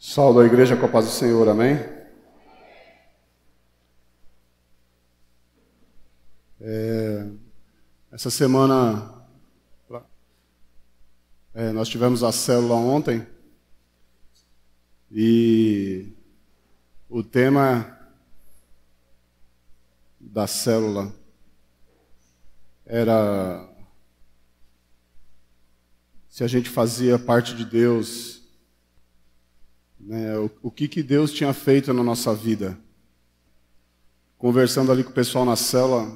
Saúdo a igreja com a paz do Senhor, amém? Essa semana nós tivemos a célula ontem e o tema da célula era se a gente fazia parte de Deus, né, o que Deus tinha feito na nossa vida. Conversando ali com o pessoal na célula,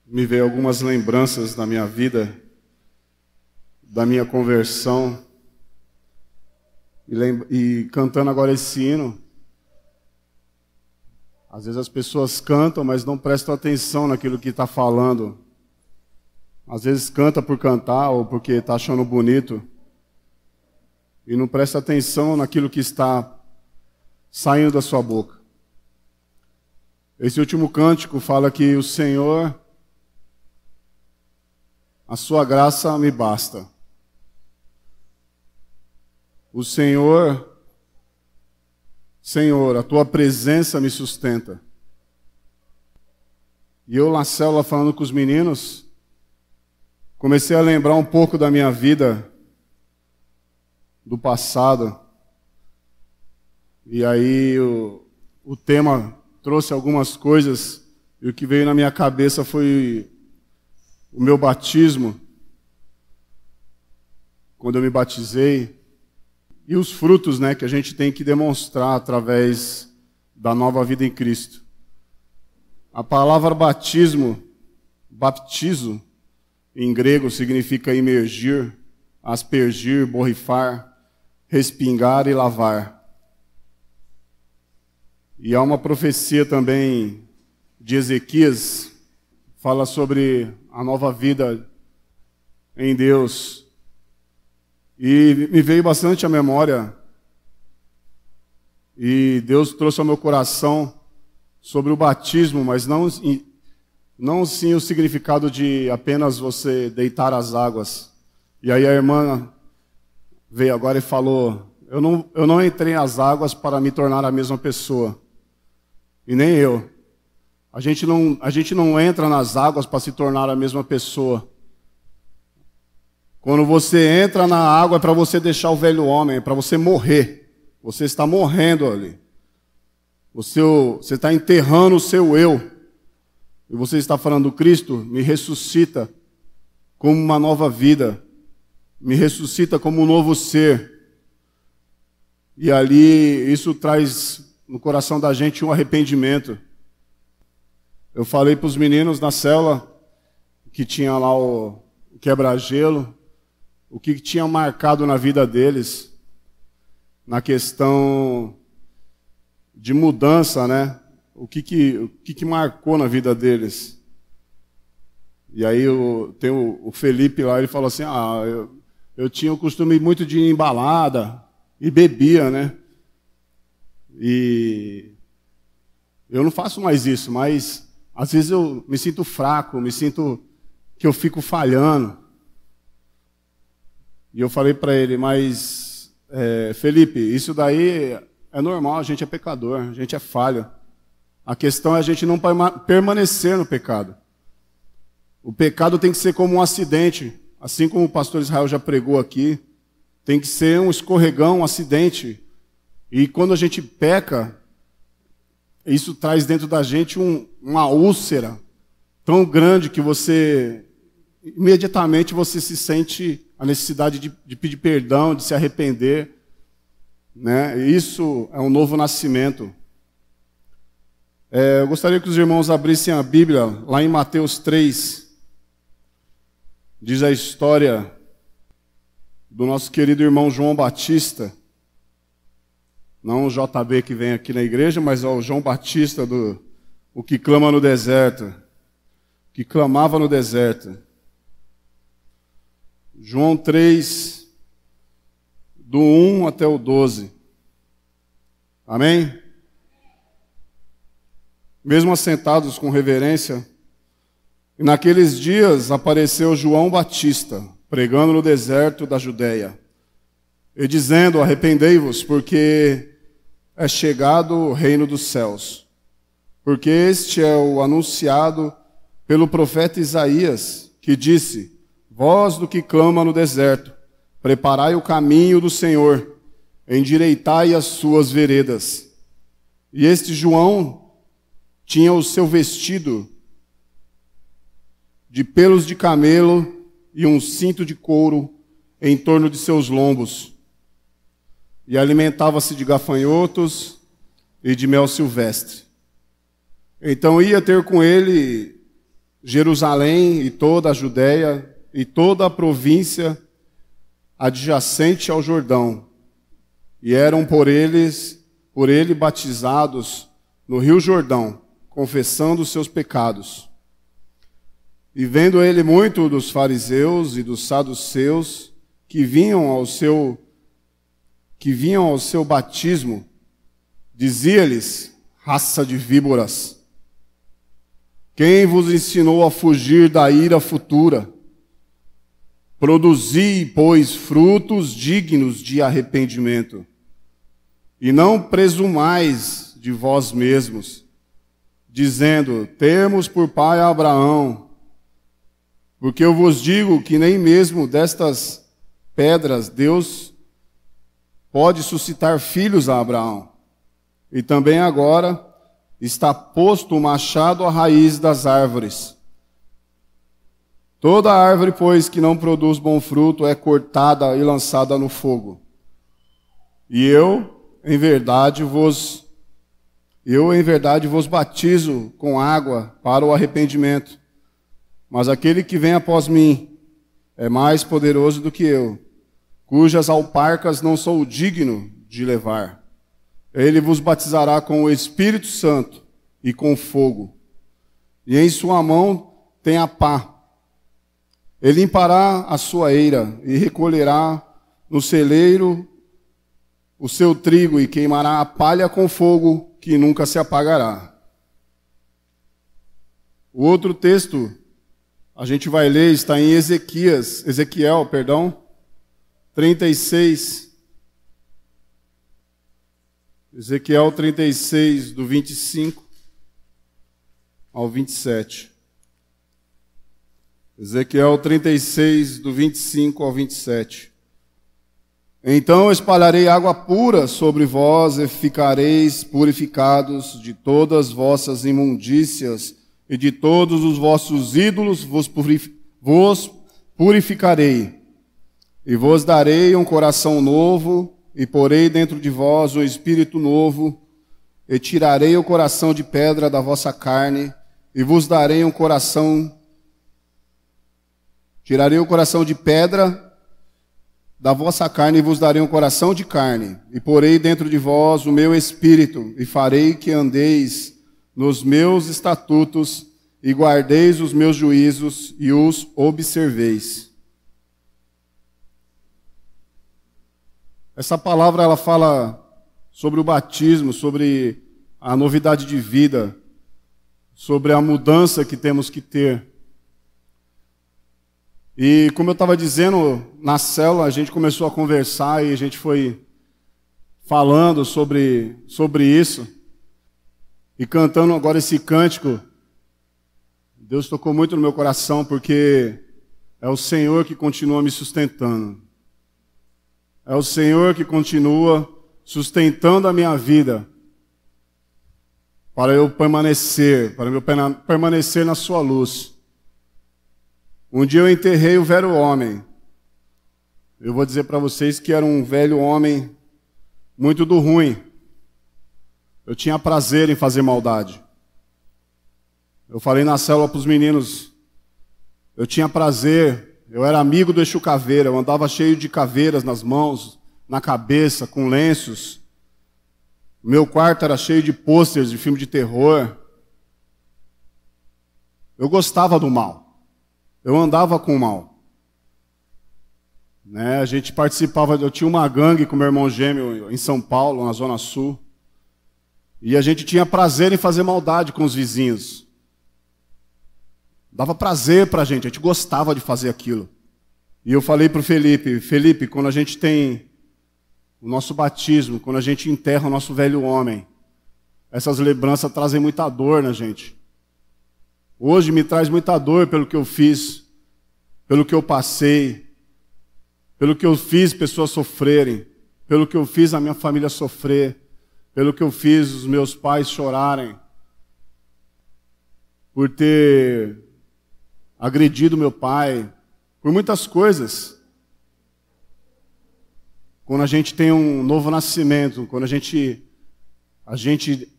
me veio algumas lembranças da minha vida, da minha conversão, e cantando agora esse hino. Às vezes as pessoas cantam, mas não prestam atenção naquilo que está falando. Às vezes canta por cantar ou porque está achando bonito e não presta atenção naquilo que está saindo da sua boca. Esse último cântico fala que o Senhor, a sua graça me basta. O Senhor, a tua presença me sustenta. E eu na célula falando com os meninos, comecei a lembrar um pouco da minha vida, do passado. E aí o tema trouxe algumas coisas, e o que veio na minha cabeça foi o meu batismo, quando eu me batizei, e os frutos, né, que a gente tem que demonstrar através da nova vida em Cristo. A palavra batismo, baptizo, em grego significa imergir, aspergir, borrifar, respingar e lavar. E há uma profecia também de Ezequias, fala sobre a nova vida em Deus. E me veio bastante à memória, e Deus trouxe ao meu coração sobre o batismo, mas não sim o significado de apenas você deitar as águas. E aí a irmã veio agora e falou, eu não entrei nas águas para me tornar a mesma pessoa. E nem eu. A gente não entra nas águas para se tornar a mesma pessoa. Quando você entra na água é para você deixar o velho homem, é para você morrer. Você está morrendo ali. Você está enterrando o seu eu. E você está falando, Cristo me ressuscita como uma nova vida. Me ressuscita como um novo ser. E ali isso traz no coração da gente um arrependimento. Eu falei para os meninos na célula que tinha lá o quebra-gelo, o que tinha marcado na vida deles, na questão de mudança, né? O que marcou na vida deles. E aí tem o Felipe lá, ele falou assim, eu tinha o costume muito de ir em balada e bebia, né? E eu não faço mais isso, mas às vezes eu me sinto fraco, me sinto que eu fico falhando. E eu falei para ele, mas Felipe, isso daí é normal, a gente é pecador, a gente é falho. A questão é a gente não permanecer no pecado. O pecado tem que ser como um acidente, assim como o pastor Israel já pregou aqui, tem que ser um escorregão, um acidente. E quando a gente peca, isso traz dentro da gente uma úlcera tão grande que imediatamente você se sente a necessidade de pedir perdão, de se arrepender, né? Isso é um novo nascimento. Eu gostaria que os irmãos abrissem a Bíblia, lá em Mateus 3, diz a história do nosso querido irmão João Batista, não o JB que vem aqui na igreja, mas o João Batista, o que clama no deserto, que clamava no deserto. João 3, do 1 até o 12. Amém? Mesmo assentados com reverência, e naqueles dias apareceu João Batista, pregando no deserto da Judéia, e dizendo: arrependei-vos, porque é chegado o reino dos céus. Porque este é o anunciado pelo profeta Isaías, que disse: voz do que clama no deserto, preparai o caminho do Senhor, endireitai as suas veredas. E este João tinha o seu vestido de pelos de camelo e um cinto de couro em torno de seus lombos, e alimentava-se de gafanhotos e de mel silvestre. Então ia ter com ele Jerusalém e toda a Judéia e toda a província adjacente ao Jordão, e eram por ele batizados no rio Jordão, confessando os seus pecados. E vendo ele muito dos fariseus e dos saduceus que vinham ao seu batismo, dizia-lhes: raça de víboras, quem vos ensinou a fugir da ira futura? Produzi, pois, frutos dignos de arrependimento, e não presumais de vós mesmos, dizendo: temos por pai Abraão. Porque eu vos digo que nem mesmo destas pedras Deus pode suscitar filhos a Abraão. E também agora está posto o machado à raiz das árvores. Toda árvore, pois, que não produz bom fruto é cortada e lançada no fogo. E eu, em verdade, vos batizo com água para o arrependimento. Mas aquele que vem após mim é mais poderoso do que eu, cujas alparcas não sou digno de levar. Ele vos batizará com o Espírito Santo e com fogo. E em sua mão tem a pá. Ele limpará a sua eira e recolherá no celeiro o seu trigo e queimará a palha com fogo que nunca se apagará. O outro texto a gente vai ler, está em Ezequiel 36. Ezequiel 36, do 25 ao 27. Ezequiel 36, do 25 ao 27. Então espalharei água pura sobre vós e ficareis purificados de todas vossas imundícias, e de todos os vossos ídolos vos purificarei. E vos darei um coração novo, e porei dentro de vós um espírito novo, e tirarei o coração de pedra da vossa carne, e vos darei um coração... Tirarei o coração de pedra da vossa carne, e vos darei um coração de carne, e porei dentro de vós o meu espírito, e farei que andeis nos meus estatutos, e guardeis os meus juízos, e os observeis. Essa palavra, ela fala sobre o batismo, sobre a novidade de vida, sobre a mudança que temos que ter. E como eu estava dizendo, na célula a gente começou a conversar e a gente foi falando sobre isso. E cantando agora esse cântico, Deus tocou muito no meu coração, porque é o Senhor que continua me sustentando. É o Senhor que continua sustentando a minha vida, para eu permanecer na sua luz. Um dia eu enterrei o velho homem. Eu vou dizer para vocês que era um velho homem muito do ruim. Eu tinha prazer em fazer maldade. Eu falei na célula para os meninos, eu tinha prazer, eu era amigo do Exu Caveira, eu andava cheio de caveiras nas mãos, na cabeça, com lenços. Meu quarto era cheio de pôsteres de filme de terror. Eu gostava do mal. Eu andava com o mal. A gente participava, eu tinha uma gangue com meu irmão gêmeo em São Paulo, na Zona Sul. E a gente tinha prazer em fazer maldade com os vizinhos. Dava prazer pra gente, a gente gostava de fazer aquilo. E eu falei pro Felipe, quando a gente tem o nosso batismo, quando a gente enterra o nosso velho homem, essas lembranças trazem muita dor na gente. Hoje me traz muita dor pelo que eu fiz, pelo que eu passei, pelo que eu fiz pessoas sofrerem, pelo que eu fiz a minha família sofrer, pelo que eu fiz os meus pais chorarem, por ter agredido meu pai, por muitas coisas. Quando a gente tem um novo nascimento, quando a gente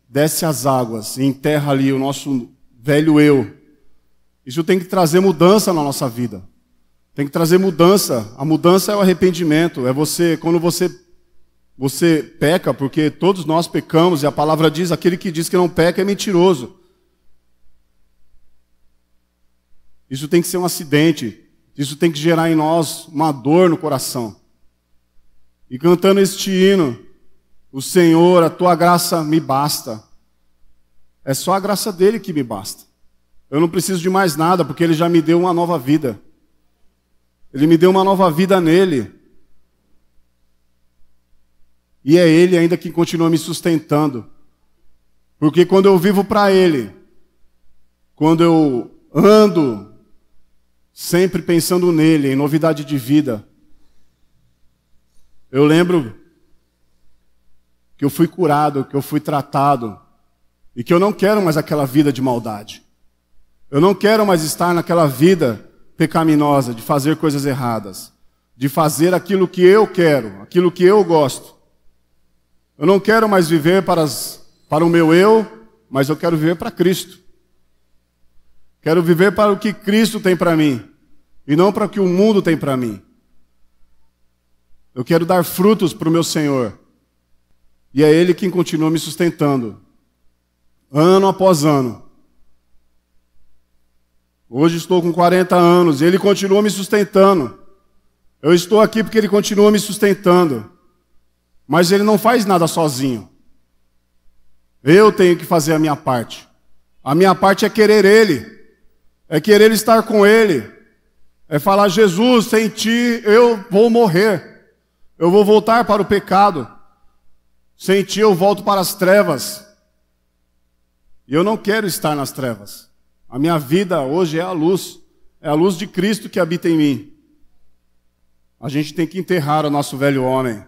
desce as águas e enterra ali o nosso velho eu, isso tem que trazer mudança na nossa vida. Tem que trazer mudança. A mudança é o arrependimento. É quando você peca, porque todos nós pecamos, e a palavra diz, aquele que diz que não peca é mentiroso. Isso tem que ser um acidente. Isso tem que gerar em nós uma dor no coração. E cantando este hino, o Senhor, a tua graça me basta. É só a graça dele que me basta. Eu não preciso de mais nada, porque ele já me deu uma nova vida. Ele me deu uma nova vida nele. E é ele ainda que continua me sustentando. Porque quando eu vivo para ele, quando eu ando sempre pensando nele, em novidade de vida, eu lembro que eu fui curado, que eu fui tratado, e que eu não quero mais aquela vida de maldade. Eu não quero mais estar naquela vida pecaminosa, de fazer coisas erradas, de fazer aquilo que eu quero, aquilo que eu gosto. Eu não quero mais viver para o meu eu, mas eu quero viver para Cristo. Quero viver para o que Cristo tem para mim, e não para o que o mundo tem para mim. Eu quero dar frutos para o meu Senhor. E é Ele quem continua me sustentando, ano após ano. Hoje estou com 40 anos e Ele continua me sustentando. Eu estou aqui porque Ele continua me sustentando. Mas Ele não faz nada sozinho. Eu tenho que fazer a minha parte. A minha parte é querer Ele. É querer estar com Ele. É falar, Jesus, sem Ti eu vou morrer. Eu vou voltar para o pecado. Sem Ti eu volto para as trevas. E eu não quero estar nas trevas. A minha vida hoje é a luz. É a luz de Cristo que habita em mim. A gente tem que enterrar o nosso velho homem.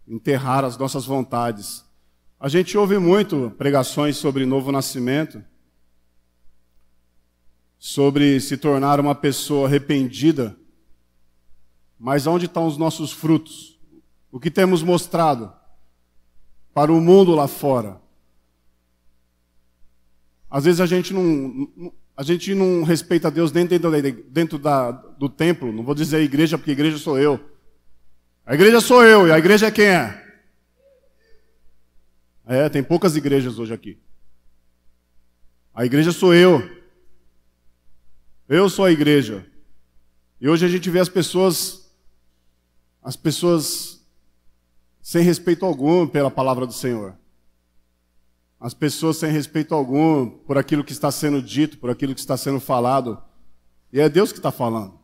Enterrar as nossas vontades. A gente ouve muito pregações sobre novo nascimento. Sobre se tornar uma pessoa arrependida. Mas onde estão os nossos frutos? O que temos mostrado para o mundo lá fora? Às vezes a gente não respeita Deus nem dentro do templo. Não vou dizer a igreja, porque a igreja sou eu. A igreja sou eu, e a igreja é quem é? Tem poucas igrejas hoje aqui. A igreja sou eu. Eu sou a igreja. E hoje a gente vê as pessoas sem respeito algum pela palavra do Senhor. As pessoas sem respeito algum por aquilo que está sendo dito, por aquilo que está sendo falado. E é Deus que está falando.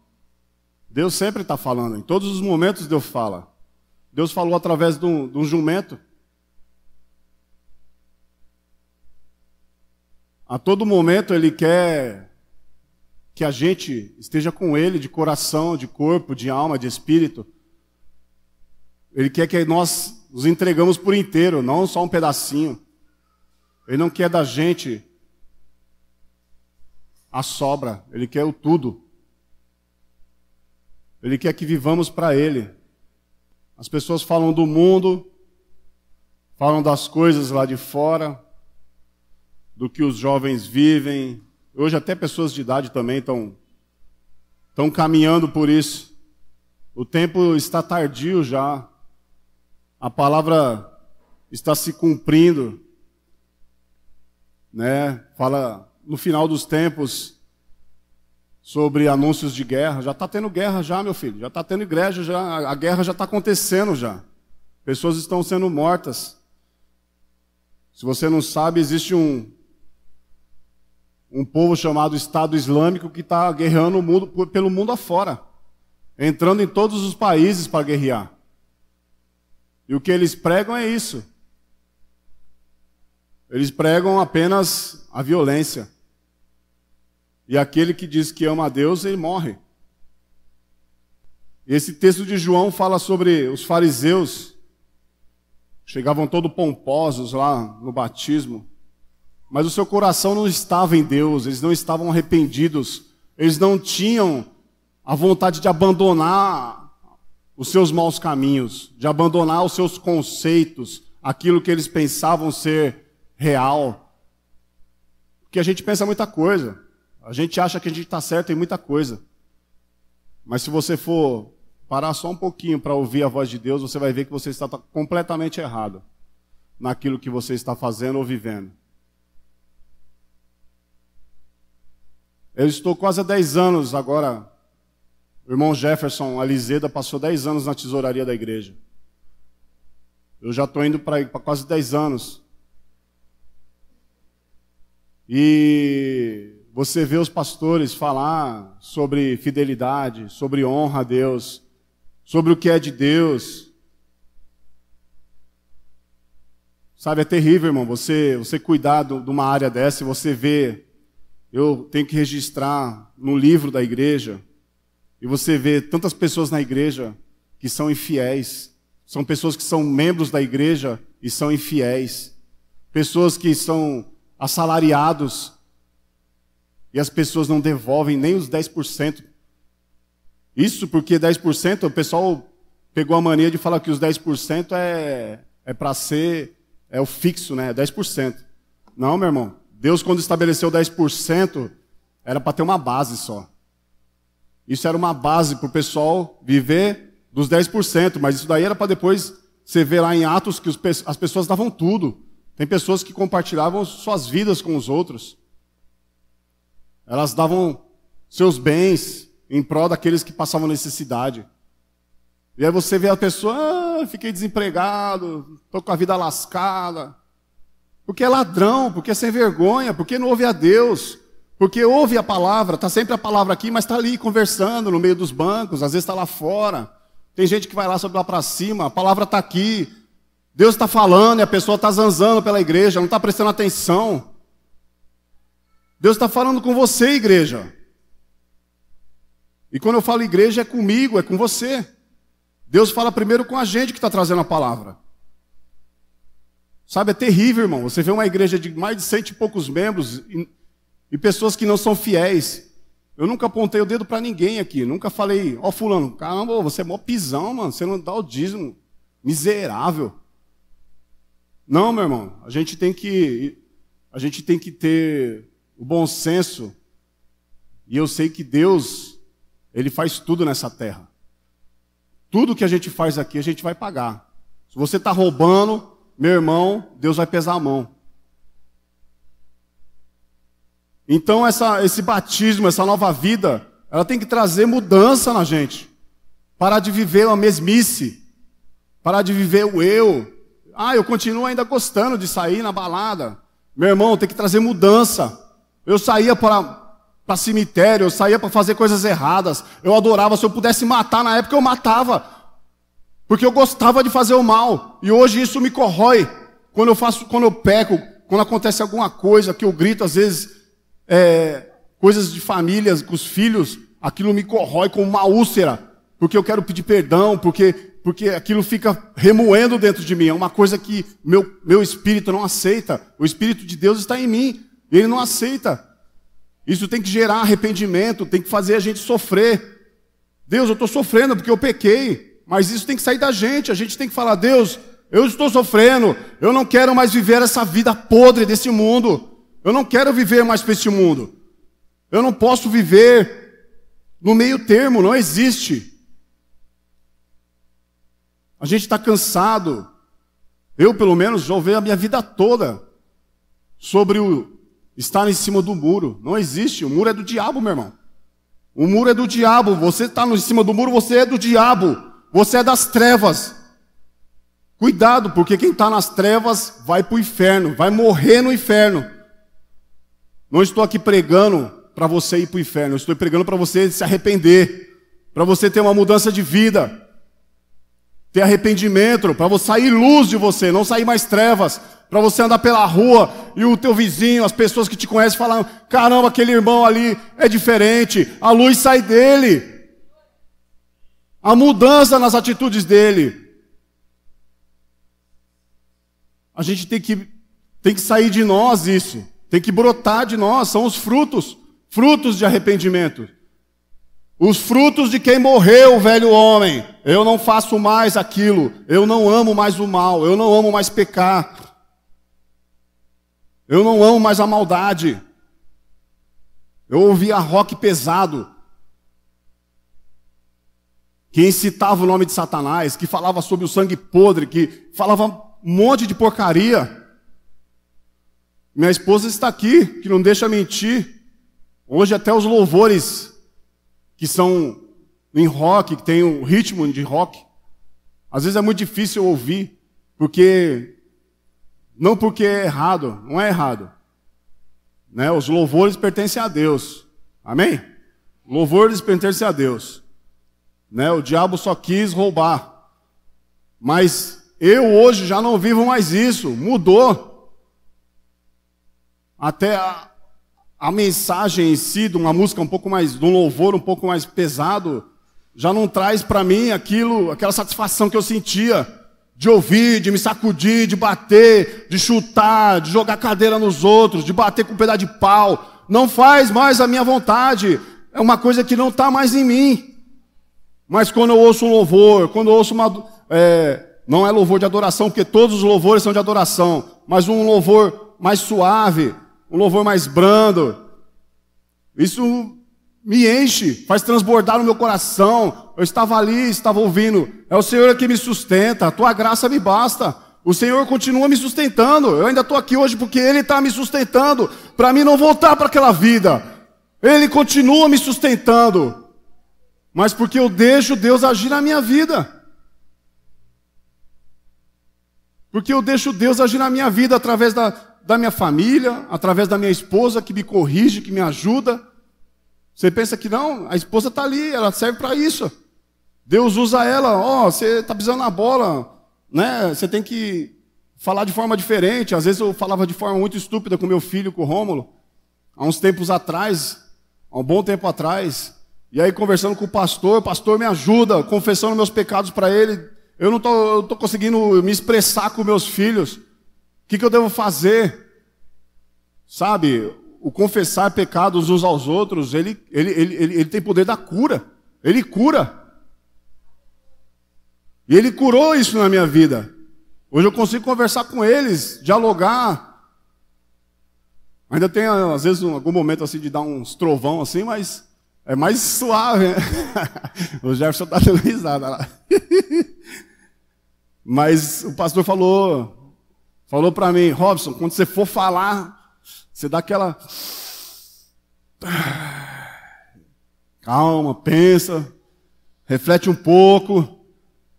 Deus sempre está falando. Em todos os momentos Deus fala. Deus falou através de um jumento. A todo momento Ele quer que a gente esteja com Ele de coração, de corpo, de alma, de espírito. Ele quer que nós nos entregamos por inteiro, não só um pedacinho. Ele não quer da gente a sobra, Ele quer o tudo. Ele quer que vivamos para Ele. As pessoas falam do mundo, falam das coisas lá de fora, do que os jovens vivem. Hoje até pessoas de idade também estão caminhando por isso. O tempo está tardio já. A palavra está se cumprindo. Fala no final dos tempos sobre anúncios de guerra. Já está tendo guerra já, meu filho. Já está tendo igreja, já. A guerra já está acontecendo já. Pessoas estão sendo mortas. Se você não sabe, existe um povo chamado Estado Islâmico que está guerreando pelo mundo afora. Entrando em todos os países para guerrear. E o que eles pregam é isso. Eles pregam apenas a violência. E aquele que diz que ama a Deus, ele morre. E esse texto de João fala sobre os fariseus. Chegavam todos pomposos lá no batismo. Mas o seu coração não estava em Deus, eles não estavam arrependidos. Eles não tinham a vontade de abandonar os seus maus caminhos, de abandonar os seus conceitos, aquilo que eles pensavam ser real. Porque a gente pensa muita coisa. A gente acha que a gente está certo em muita coisa. Mas se você for parar só um pouquinho para ouvir a voz de Deus, você vai ver que você está completamente errado naquilo que você está fazendo ou vivendo. Eu estou quase há 10 anos agora. O irmão Jefferson Alizeda passou 10 anos na tesouraria da igreja. Eu já estou indo para quase 10 anos. E você vê os pastores falar sobre fidelidade, sobre honra a Deus, sobre o que é de Deus. Sabe, é terrível, irmão, você cuidar de uma área dessa e você vê. Eu tenho que registrar no livro da igreja, e você vê tantas pessoas na igreja que são infiéis. São pessoas que são membros da igreja e são infiéis. Pessoas que são assalariados e as pessoas não devolvem nem os 10%. Isso porque 10%, o pessoal pegou a mania de falar que os 10% é para ser, é o fixo, né? 10%. Não, meu irmão. Deus, quando estabeleceu 10%, era para ter uma base só. Isso era uma base para o pessoal viver dos 10%, mas isso daí era para depois você ver lá em Atos que as pessoas davam tudo. Tem pessoas que compartilhavam suas vidas com os outros. Elas davam seus bens em prol daqueles que passavam necessidade. E aí você vê a pessoa, fiquei desempregado, estou com a vida lascada. Porque é ladrão, porque é sem vergonha, porque não ouve a Deus, porque ouve a palavra, está sempre a palavra aqui, mas está ali conversando no meio dos bancos, às vezes está lá fora. Tem gente que vai lá, sobe lá para cima, a palavra está aqui, Deus está falando e a pessoa está zanzando pela igreja, não está prestando atenção. Deus está falando com você, igreja. E quando eu falo igreja, é comigo, é com você. Deus fala primeiro com a gente que está trazendo a palavra. Sabe, é terrível, irmão. Você vê uma igreja de mais de 100 e poucos membros e pessoas que não são fiéis. Eu nunca apontei o dedo para ninguém aqui. Nunca falei, ó fulano, caramba, você é mó pisão, mano. Você não dá o dízimo. Miserável. Não, meu irmão. A gente tem que ter o bom senso. E eu sei que Deus, Ele faz tudo nessa terra. Tudo que a gente faz aqui, a gente vai pagar. Se você está roubando, meu irmão, Deus vai pesar a mão. Então esse batismo, essa nova vida, ela tem que trazer mudança na gente. Parar de viver a mesmice. Parar de viver o eu. Eu continuo ainda gostando de sair na balada. Meu irmão, tem que trazer mudança. Eu saía para cemitério, eu saía para fazer coisas erradas. Eu adorava, se eu pudesse matar na época, eu matava. Porque eu gostava de fazer o mal. E hoje isso me corrói. Quando eu peco, quando acontece alguma coisa, que eu grito, às vezes, coisas de famílias, com os filhos, aquilo me corrói como uma úlcera. Porque eu quero pedir perdão, porque aquilo fica remoendo dentro de mim. É uma coisa que meu espírito não aceita. O Espírito de Deus está em mim. E Ele não aceita. Isso tem que gerar arrependimento, tem que fazer a gente sofrer. Deus, eu estou sofrendo porque eu pequei. Mas isso tem que sair da gente. A gente tem que falar, Deus, eu estou sofrendo. Eu não quero mais viver essa vida podre desse mundo. Eu não quero viver mais para este mundo. Eu não posso viver no meio termo, não existe. A gente está cansado. Eu, pelo menos, já ouvi a minha vida toda sobre o estar em cima do muro. Não existe. O muro é do diabo, meu irmão. O muro é do diabo. Você está em cima do muro, você é do diabo. Você é das trevas. Cuidado, porque quem está nas trevas vai para o inferno, vai morrer no inferno. Não estou aqui pregando para você ir para o inferno, eu estou pregando para você se arrepender, para você ter uma mudança de vida. ter arrependimento, para você sair luz de você, não sair mais trevas, para você andar pela rua e o teu vizinho, as pessoas que te conhecem falam, caramba, aquele irmão ali é diferente, a luz sai dele. A mudança nas atitudes dele. A gente tem que sair de nós isso, tem que brotar de nós, são os frutos de arrependimento. Os frutos de quem morreu, o velho homem. Eu não faço mais aquilo. Eu não amo mais o mal. Eu não amo mais pecar. Eu não amo mais a maldade. Eu ouvia rock pesado, que incitava o nome de Satanás, que falava sobre o sangue podre, que falava um monte de porcaria. Minha esposa está aqui, que não deixa mentir. Hoje até os louvores que são em rock, que tem um ritmo de rock, às vezes é muito difícil ouvir, não porque é errado, não é errado. Né? Os louvores pertencem a Deus. Amém? Louvores pertencem a Deus. Né? O diabo só quis roubar. Mas eu hoje já não vivo mais isso, mudou. Até a mensagem em si, de uma música um pouco mais, de um louvor um pouco mais pesado, já não traz para mim aquela satisfação que eu sentia de ouvir, de me sacudir, de bater, de chutar, de jogar cadeira nos outros, de bater com um pedaço de pau. Não faz mais a minha vontade. É uma coisa que não está mais em mim. Mas quando eu ouço um louvor, quando eu ouço não é louvor de adoração, porque todos os louvores são de adoração, mas um louvor mais suave, um louvor mais brando, isso me enche, faz transbordar no meu coração. Eu estava ali, estava ouvindo, é o Senhor que me sustenta, a tua graça me basta. O Senhor continua me sustentando, eu ainda estou aqui hoje porque Ele está me sustentando, para mim não voltar para aquela vida. Ele continua me sustentando, mas porque eu deixo Deus agir na minha vida. Porque eu deixo Deus agir na minha vida através da minha família, através da minha esposa que me corrige, que me ajuda. Você pensa que não, a esposa está ali, ela serve para isso. Deus usa ela, você está pisando na bola, né? Você tem que falar de forma diferente. Às vezes eu falava de forma muito estúpida com meu filho, com o Rômulo, há uns tempos atrás, há um bom tempo atrás. E aí conversando com o pastor me ajuda, confessando meus pecados para ele. Eu não estou conseguindo me expressar com meus filhos. O que eu devo fazer? Sabe, o confessar pecados uns aos outros, ele tem poder da cura. Ele cura. E Ele curou isso na minha vida. Hoje eu consigo conversar com eles, dialogar. Ainda tem, às vezes, algum momento assim de dar uns trovão assim, mas é mais suave, né? O Jefferson está dando risada lá. Mas o pastor falou para mim, Robson, quando você for falar, você dá aquela... Calma, pensa, reflete um pouco,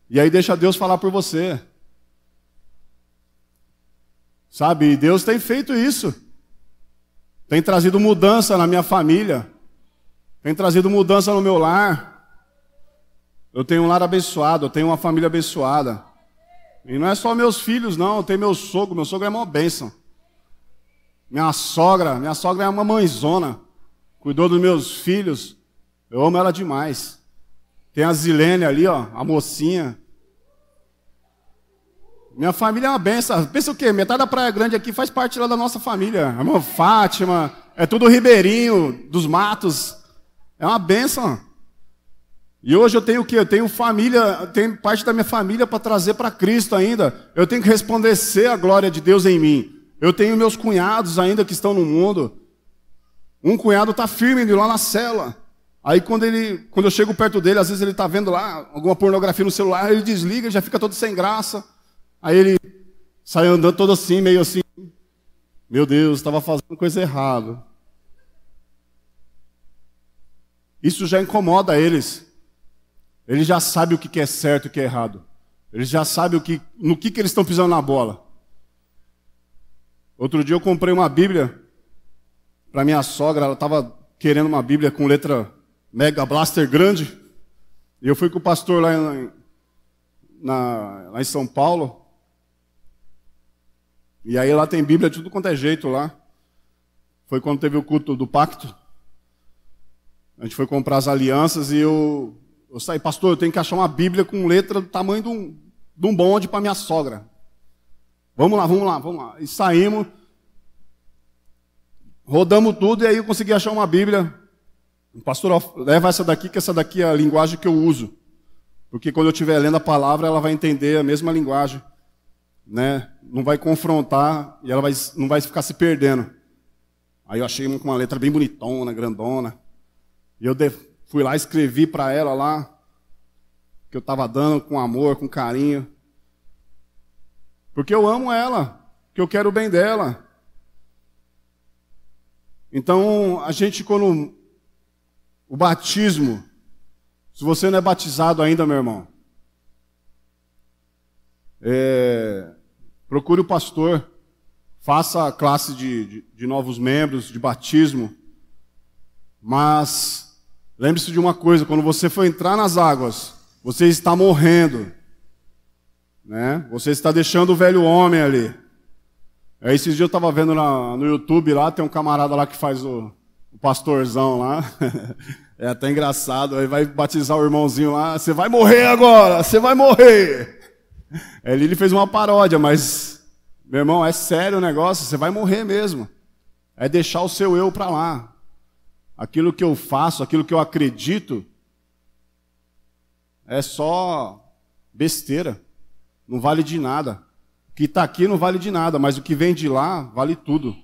e aí deixa Deus falar por você. Sabe, Deus tem feito isso. Tem trazido mudança na minha família. Tem trazido mudança no meu lar. Eu tenho um lar abençoado, eu tenho uma família abençoada. E não é só meus filhos, não. Eu tenho meu sogro é uma bênção. Minha sogra é uma mãezona. Cuidou dos meus filhos. Eu amo ela demais. Tem a Zilene ali, ó, a mocinha. Minha família é uma bênção. Pensa o quê? Metade da Praia Grande aqui faz parte lá da nossa família. A irmã Fátima, é tudo ribeirinho, dos matos. É uma bênção. E hoje eu tenho o quê? Eu tenho família, tenho parte da minha família para trazer para Cristo ainda. Eu tenho que resplandecer a glória de Deus em mim. Eu tenho meus cunhados ainda que estão no mundo. Um cunhado está firme lá na cela. Aí quando eu chego perto dele, às vezes ele está vendo lá alguma pornografia no celular, ele desliga, já fica todo sem graça. Aí ele sai andando todo assim, meio assim. Meu Deus, estava fazendo coisa errada. Isso já incomoda eles. Eles já sabem o que é certo e o que é errado. Eles já sabem no que eles estão pisando na bola. Outro dia eu comprei uma Bíblia para minha sogra. Ela estava querendo uma Bíblia com letra Mega Blaster grande. E eu fui com o pastor lá lá em São Paulo. E aí lá tem Bíblia de tudo quanto é jeito lá. Foi quando teve o culto do pacto. A gente foi comprar as alianças e eu saí, pastor, eu tenho que achar uma Bíblia com letra do tamanho de um bonde para minha sogra. Vamos lá. E saímos, rodamos tudo e aí eu consegui achar uma Bíblia. Pastor, leva essa daqui, que essa daqui é a linguagem que eu uso. Porque quando eu estiver lendo a palavra, ela vai entender a mesma linguagem. Né? Não vai confrontar e ela não vai ficar se perdendo. Aí eu achei uma com uma letra bem bonitona, grandona. E eu fui lá e escrevi para ela lá, que eu estava dando com amor, com carinho. Porque eu amo ela, que eu quero o bem dela. Então, a gente, quando o batismo, se você não é batizado ainda, meu irmão, procure o pastor, faça a classe de novos membros, de batismo, mas lembre-se de uma coisa, quando você for entrar nas águas, você está morrendo, né? Você está deixando o velho homem ali. Esses dias eu estava vendo no YouTube lá, tem um camarada lá que faz o pastorzão lá, é até engraçado, aí vai batizar o irmãozinho lá, você vai morrer agora, você vai morrer. Ele fez uma paródia, mas, meu irmão, é sério o negócio, você vai morrer mesmo. É deixar o seu eu para lá. Aquilo que eu faço, aquilo que eu acredito, é só besteira, não vale de nada. O que está aqui não vale de nada, mas o que vem de lá vale tudo.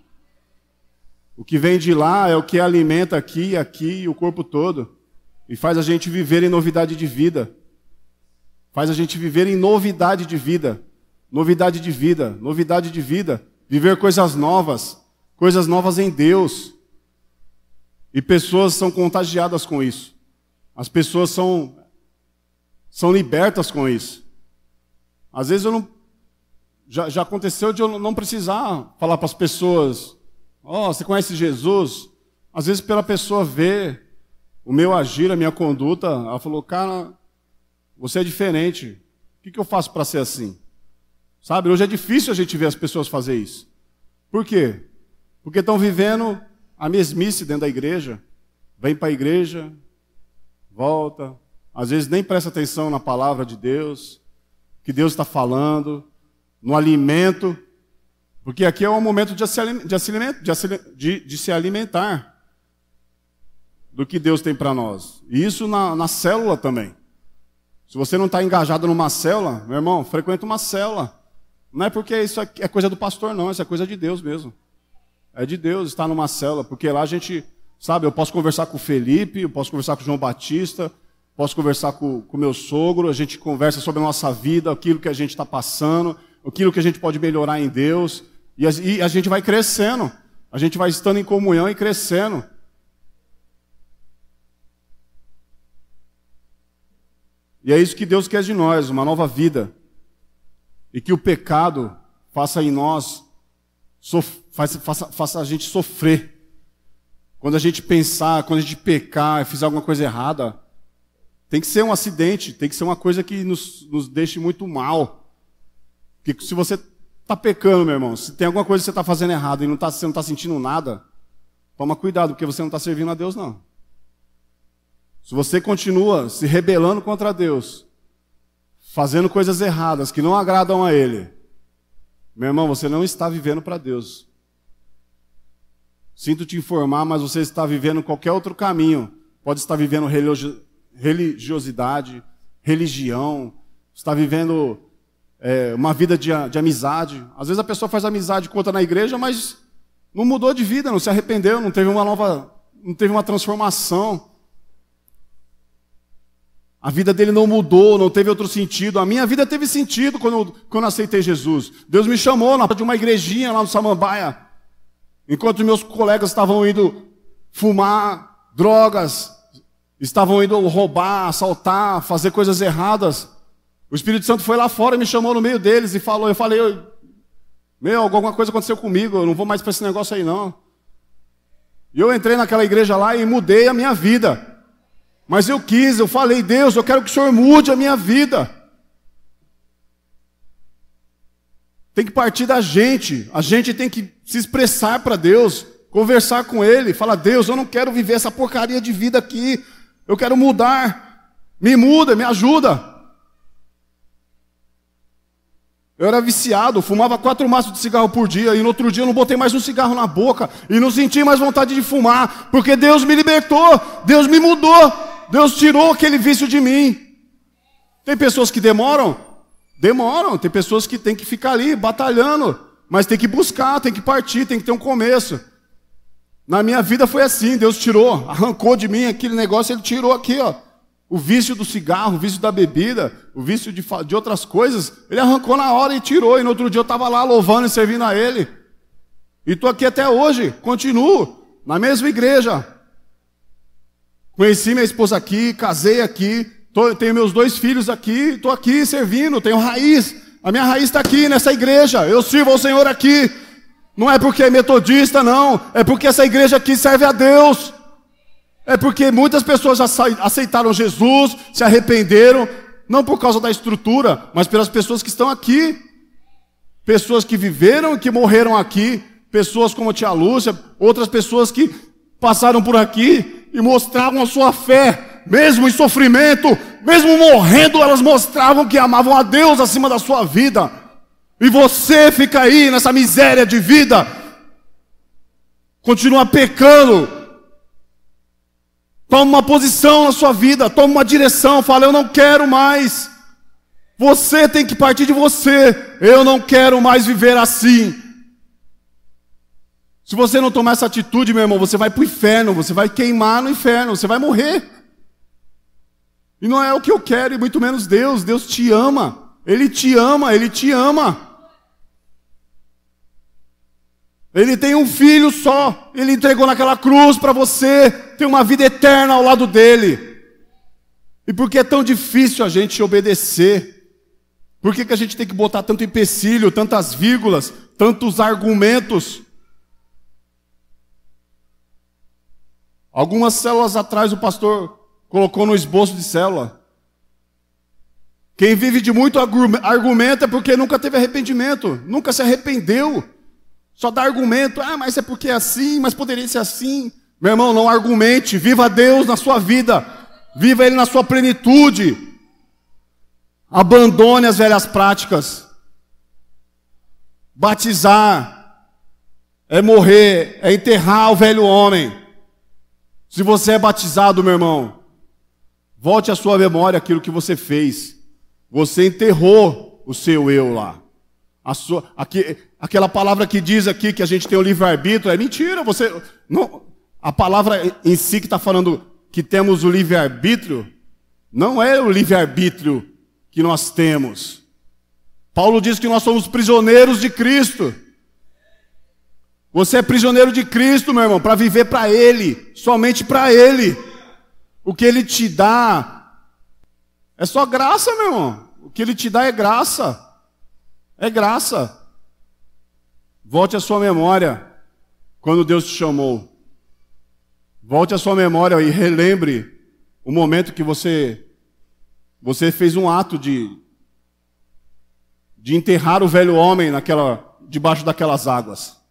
O que vem de lá é o que alimenta aqui e o corpo todo. E faz a gente viver em novidade de vida. Faz a gente viver em novidade de vida. Novidade de vida, novidade de vida. Viver coisas novas em Deus. E pessoas são contagiadas com isso. As pessoas são libertas com isso. Às vezes já aconteceu de eu não precisar falar para as pessoas, você conhece Jesus? Às vezes pela pessoa ver o meu agir, a minha conduta, ela falou, cara, você é diferente. O que eu faço para ser assim? Sabe, hoje é difícil a gente ver as pessoas fazer isso. Por quê? Porque estão vivendo a mesmice dentro da igreja. Vem para a igreja, volta, às vezes nem presta atenção na palavra de Deus, que Deus está falando, no alimento, porque aqui é um momento de se alimentar do que Deus tem para nós. E isso na célula também. Se você não está engajado numa célula, meu irmão, frequenta uma célula. Não é porque isso é coisa do pastor, não, isso é coisa de Deus mesmo. É de Deus estar numa célula, porque lá a gente, sabe, eu posso conversar com o Felipe, eu posso conversar com o João Batista, posso conversar com o meu sogro, a gente conversa sobre a nossa vida, aquilo que a gente está passando, aquilo que a gente pode melhorar em Deus, e a gente vai crescendo, a gente vai estando em comunhão e crescendo. E é isso que Deus quer de nós, uma nova vida. E que o pecado faça em nós, faça a gente sofrer. Quando a gente pensar, quando a gente pecar e fizer alguma coisa errada, tem que ser um acidente, tem que ser uma coisa que nos deixe muito mal. Porque se você está pecando, meu irmão, se tem alguma coisa que você está fazendo errado e você não está sentindo nada, toma cuidado, porque você não está servindo a Deus, não. Se você continua se rebelando contra Deus, fazendo coisas erradas que não agradam a Ele, meu irmão, você não está vivendo para Deus. Sinto te informar, mas você está vivendo qualquer outro caminho. Pode estar vivendo religiosidade, religião, está vivendo uma vida de amizade. Às vezes a pessoa faz amizade com outra na igreja, mas não mudou de vida, não se arrependeu, não teve uma transformação. A vida dele não mudou, não teve outro sentido. A minha vida teve sentido quando eu aceitei Jesus. Deus me chamou de uma igrejinha lá no Samambaia. Enquanto meus colegas estavam indo fumar drogas, estavam indo roubar, assaltar, fazer coisas erradas, o Espírito Santo foi lá fora e me chamou no meio deles e falou. Eu falei, alguma coisa aconteceu comigo, eu não vou mais para esse negócio aí não. E eu entrei naquela igreja lá e mudei a minha vida. Mas eu falei, Deus, eu quero que o Senhor mude a minha vida. Tem que partir da gente. A gente tem que se expressar para Deus, conversar com Ele, falar: Deus, eu não quero viver essa porcaria de vida aqui. Eu quero mudar. Me muda, me ajuda. Eu era viciado, fumava 4 maços de cigarro por dia, e no outro dia eu não botei mais um cigarro na boca, e não senti mais vontade de fumar, porque Deus me libertou, Deus me mudou, Deus tirou aquele vício de mim. Tem pessoas que demoram, tem pessoas que tem que ficar ali batalhando, mas tem que buscar, tem que partir, tem que ter um começo. Na minha vida foi assim, Deus tirou, arrancou de mim aquele negócio, Ele tirou aqui, ó. O vício do cigarro, o vício da bebida, o vício de outras coisas, Ele arrancou na hora e tirou. E no outro dia eu estava lá louvando e servindo a Ele. E estou aqui até hoje, continuo, na mesma igreja. Conheci minha esposa aqui, casei aqui, tenho meus 2 filhos aqui, estou aqui servindo, tenho raiz. A minha raiz está aqui nessa igreja, eu sirvo ao Senhor aqui. Não é porque é metodista, não, é porque essa igreja aqui serve a Deus. É porque muitas pessoas já aceitaram Jesus, se arrependeram, não por causa da estrutura, mas pelas pessoas que estão aqui. Pessoas que viveram e que morreram aqui, pessoas como a tia Lúcia, outras pessoas que passaram por aqui e mostravam a sua fé, mesmo em sofrimento, mesmo morrendo, elas mostravam que amavam a Deus acima da sua vida. E você fica aí nessa miséria de vida, continua pecando. Toma uma posição na sua vida, toma uma direção, fala: eu não quero mais. Você tem que partir de você. Eu não quero mais viver assim. Se você não tomar essa atitude, meu irmão, você vai para o inferno, você vai queimar no inferno, você vai morrer. E não é o que eu quero, e muito menos Deus. Deus te ama, Ele te ama, Ele te ama. Ele tem um filho só, Ele entregou naquela cruz para você ter uma vida eterna ao lado dele. E por que é tão difícil a gente obedecer? Por que a gente tem que botar tanto empecilho, tantas vírgulas, tantos argumentos? Algumas células atrás o pastor colocou no esboço de célula: quem vive de muito argumento é porque nunca teve arrependimento, nunca se arrependeu. Só dá argumento: mas é porque é assim, mas poderia ser assim. Meu irmão, não argumente, viva Deus na sua vida, viva Ele na sua plenitude. Abandone as velhas práticas. Batizar é morrer, é enterrar o velho homem. Se você é batizado, meu irmão, volte à sua memória aquilo que você fez. Você enterrou o seu eu lá. Aquela palavra que diz aqui que a gente tem o livre-arbítrio, é mentira. A palavra em si que está falando que temos o livre-arbítrio, não é o livre-arbítrio que nós temos. Paulo diz que nós somos prisioneiros de Cristo. Você é prisioneiro de Cristo, meu irmão, para viver para Ele, somente para Ele. O que Ele te dá é só graça, meu irmão. O que Ele te dá é graça. É graça. Volte à sua memória quando Deus te chamou. Volte à sua memória e relembre o momento que você fez um ato de enterrar o velho homem debaixo daquelas águas.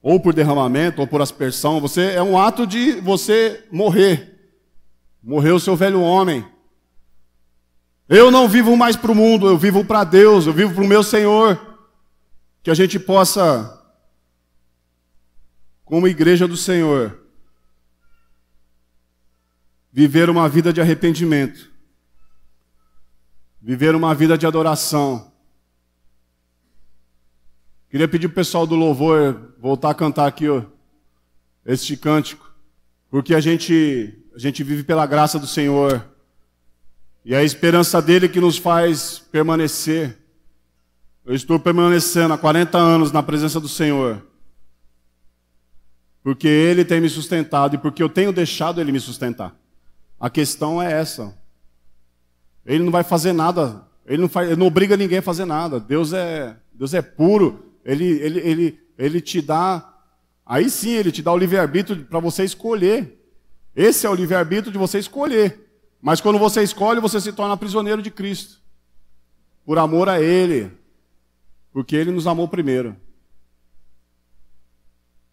Ou por derramamento, ou por aspersão. É um ato de você morrer. Morreu o seu velho homem. Eu não vivo mais para o mundo, eu vivo para Deus, eu vivo para o meu Senhor. Que a gente possa, como igreja do Senhor, viver uma vida de arrependimento, viver uma vida de adoração. Queria pedir para o pessoal do louvor voltar a cantar aqui este cântico, porque a gente vive pela graça do Senhor. E é a esperança dele que nos faz permanecer. Eu estou permanecendo há 40 anos na presença do Senhor. Porque Ele tem me sustentado e porque eu tenho deixado Ele me sustentar. A questão é essa. Ele não vai fazer nada. Ele não obriga ninguém a fazer nada. Deus é puro. Ele te dá... Aí sim, Ele te dá o livre-arbítrio para você escolher. Esse é o livre-arbítrio de você escolher. Mas quando você escolhe, você se torna prisioneiro de Cristo. Por amor a Ele. Porque Ele nos amou primeiro.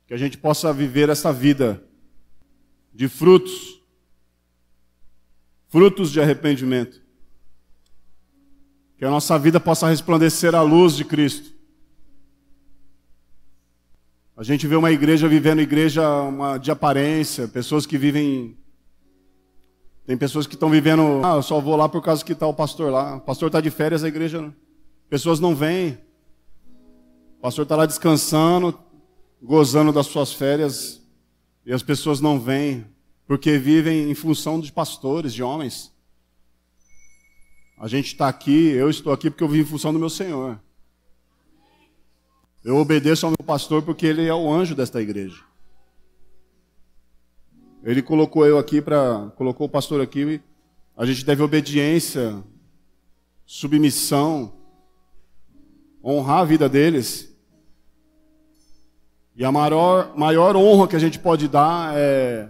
Que a gente possa viver essa vida de frutos. Frutos de arrependimento. Que a nossa vida possa resplandecer a luz de Cristo. A gente vê uma igreja vivendo de aparência, pessoas que vivem... Tem pessoas que estão vivendo... eu só vou lá por causa que está o pastor lá. O pastor está de férias, a igreja... Pessoas não vêm. O pastor está lá descansando, gozando das suas férias, e as pessoas não vêm, porque vivem em função de pastores, de homens. A gente está aqui, eu estou aqui porque eu vivo em função do meu Senhor. Eu obedeço ao meu pastor porque ele é o anjo desta igreja. Ele colocou colocou o pastor aqui. A gente deve obediência, submissão, honrar a vida deles. E a maior honra que a gente pode dar é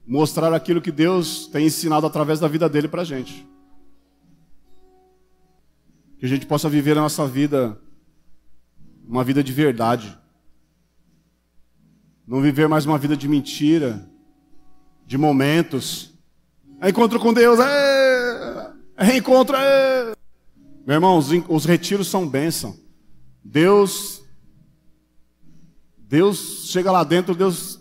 mostrar aquilo que Deus tem ensinado através da vida dele para a gente. Que a gente possa viver a nossa vida, uma vida de verdade. Não viver mais uma vida de mentira, de momentos. É encontro com Deus, é reencontro, é... Meu irmão, os retiros são bênção. Deus chega lá dentro, se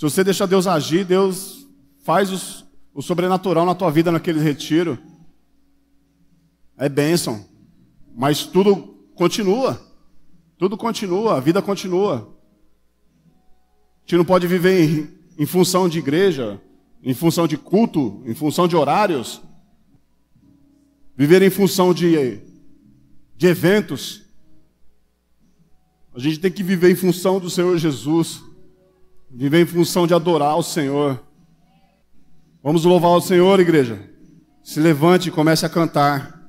você deixar Deus agir, Deus faz o sobrenatural na tua vida naquele retiro. É bênção. Mas tudo continua. Tudo continua, a vida continua. A gente não pode viver em função de igreja, em função de culto, em função de horários. Viver em função de eventos. A gente tem que viver em função do Senhor Jesus. Viver em função de adorar o Senhor. Vamos louvar o Senhor, igreja. Se levante e comece a cantar.